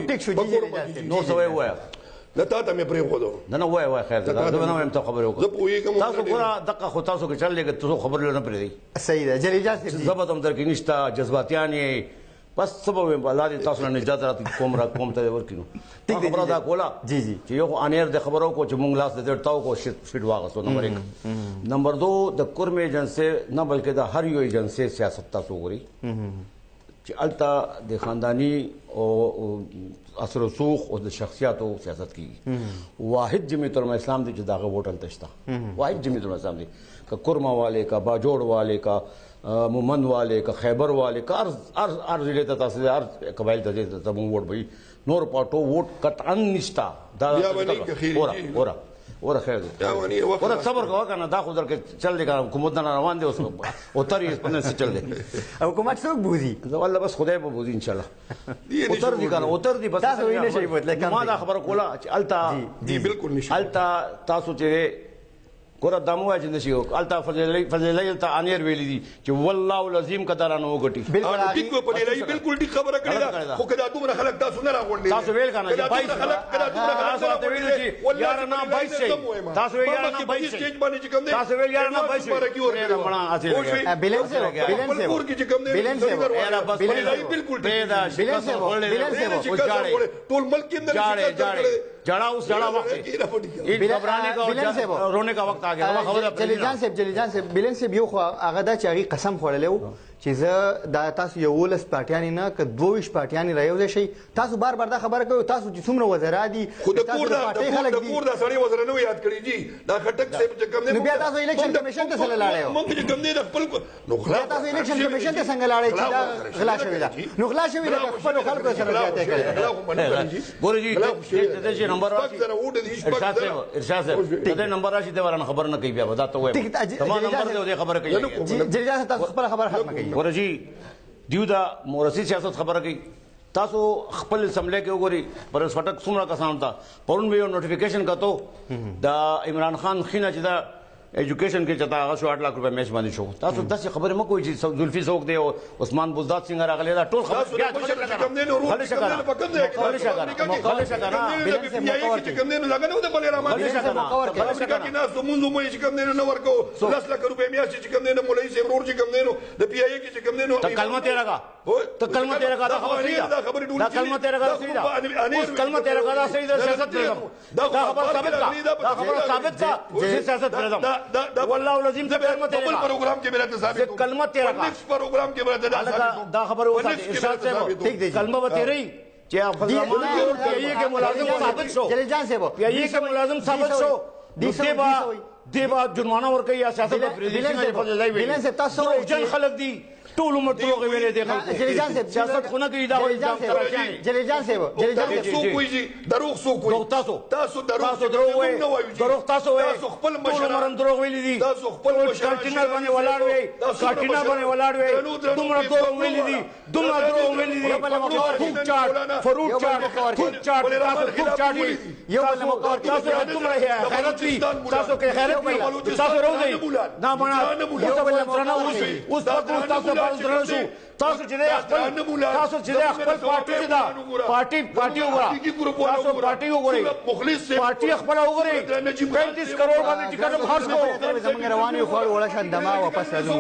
ټیک شو جی نو سوي وایا دا تا ته مې پرې خو نه وای خیر دا زه نه وایم ته خبرې وکړه زه پوهېږم تاسو ګوره دغه خو تاسو کې چل لګ تاسو خبرې نه پرې صحیح ده جلی جاسم زبد هم درکې نشته جذباتيان یې بس سبب الله دې تاسو نه نجات راته قوم ته ورکینو خبره دا کوله جی جی چې یو انیر د خبرو کو چې مونږ لاس دې تاو کو شټ واغسو نمبر 1 نمبر 2 د کورم ایجنسی نه بلکې د هر یو ایجنسی سیاست تاسو غوري چې التا د خاندانی او اثر رسوخ او د شخصیت او سیاست کی واحد جمعیت الاسلام دی چې داغه ووټل تشتا واحد جمعیت الاسلام دی کا کورما والے کا باجوڑ والے کا مومند والے کا خیبر والے کا ار ضلع ته تاسو هر قبایل ته ته ووټ وي نور پټو ووټ قطعا نشتا دا اورا خیر دی اورا صبر کوه کنه دا خو درکې چل دی کنه حکومت نه روان دی اوس او تر یې پنه سي چل دی حکومت څوک بوزي والله بس خدای په بوزي ان شاء الله اوتر دی کنه اوتر دی بس تاسو وینئ شي بوتله ما دا خبر کوله چې التا دی بالکل نشي التا تاسو چې ګوره دمو چې نشي التا فضل التا انیر ویلی دي چې والله العظیم قدرانه وګټي بالکل ټیک په لای بالکل ټیک خبره کړی دا خو کدا دومره خلک تاسو نه راغونډي تاسو ویل کنه چې 22 خلک کدا دومره تاسو ته ویل چې یار نه 22 شي تاسو ویل یار نه 22 شي تاسو ویل یار نه 22 شي نه مړه اته بیلنس بالکل پیدا بیلنس ټول ملک کې جڑا اوس جڑا وخت این گھبرانے کا رونے کا وقت آ گیا خبر جلی جان صاحب بیلن صاحب یو خو هغه دا چې هغه قسم خوړلې چې زه دا تاسو یو ولس پارټیان نه ک 22 پارټیان رايو شي تاسو بار دا خبره کوي تاسو چې څومره وزرا دي خود کور دا سړی وزرا نو یاد کړی جی دا خټک صاحب چې کوم نه بیا تاسو الیکشن کمیشن ته سره لاړیو مونږ چې کوم نه خپل نو خلا تاسو الیکشن کمیشن ته څنګه لاړی چې دا غلا شوی دا نو غلا شوی دا خپل خلکو سره زیاته کړی ګورې جی د نمبر ارشاد صاحب د نمبر راشي د ورن خبر نه کوي بیا ودا ته وای تمام نمبر دې خبره کوي جلی جان تاسو خپل خبر ختم کوي ګورې جی دیو دا مورثي سیاست خبره کوي تاسو خپل سملې کې وګوري پر سټک څومره کسان تا پرون به نوټیفیکیشن کتو دا عمران خان خینه چې دا ایجوکیشن کې چتا هغه 8 लाख रुपए میش باندې شو تاسو داسې خبره مکو چې زلفي څوک دی او عثمان بوزداد سنگ راغلی دا ټول خبر بیا کوم نه نو خالص کوم نه لګنه ود بل را ماته کې ناس موږ مې چې کوم نه نو ورکو 10 लाख रुपए میاش چې کوم نه مولوی صاحب ورور چې کوم نه د پی ای کې چې کوم نه ته کلمه تیرا کا ته کلمه تیرا کا دا کلمه تیرا کا صحیح دا اوس کلمه تیرا کا دا صحیح دا سیاست دا خبر ثابت کا دا خبر ثابت کا چې سیاست پرځم والله العظیم ته کلمه تیرا کا پروگرام کې میرا ثابت کلمه تیرا کا پروگرام کې میرا دا خبر وتا ارشاد صاحب ٹھیک دی کلمه و تیری چې افضل زمان کې ملازم ثابت شو جلی جان صاحب یہ کہ ملازم ثابت شو دیبا جرمانہ ور کوي یا سیاست پرې بیلن صاحب تاسو جن خلق دی ټول عمر دروغ ویلې دي خلکو سیاست خو نه کوي دا جلی جان صاحب سو کوئی جی دروغ سو کوئی تاسو دروغ وایي دروغ تاسو وایي خپل ټول عمر دروغ ویلې دي تاسو خپل کانټینر باندې ولاړ وي کانټینر باندې ولاړ وي دومره دروغ ویلې دي دومره دروغ ویلې دي فروټ چاټ تاسو چاټ یو بل مقر تاسو دومره خیرت وي تاسو کې خیرت وي تاسو روزي نه باندې یو بل مقر اوس تاسو تاسو چې تاسو چې خپل پارټي دا پارټي وګورئ تاسو پارټي وګورئ مخلص پارټي خپل وګورئ 35 کروڑ باندې ټیکټ خرڅ کوو زمونږ رواني خو ولا شان دما واپس راځو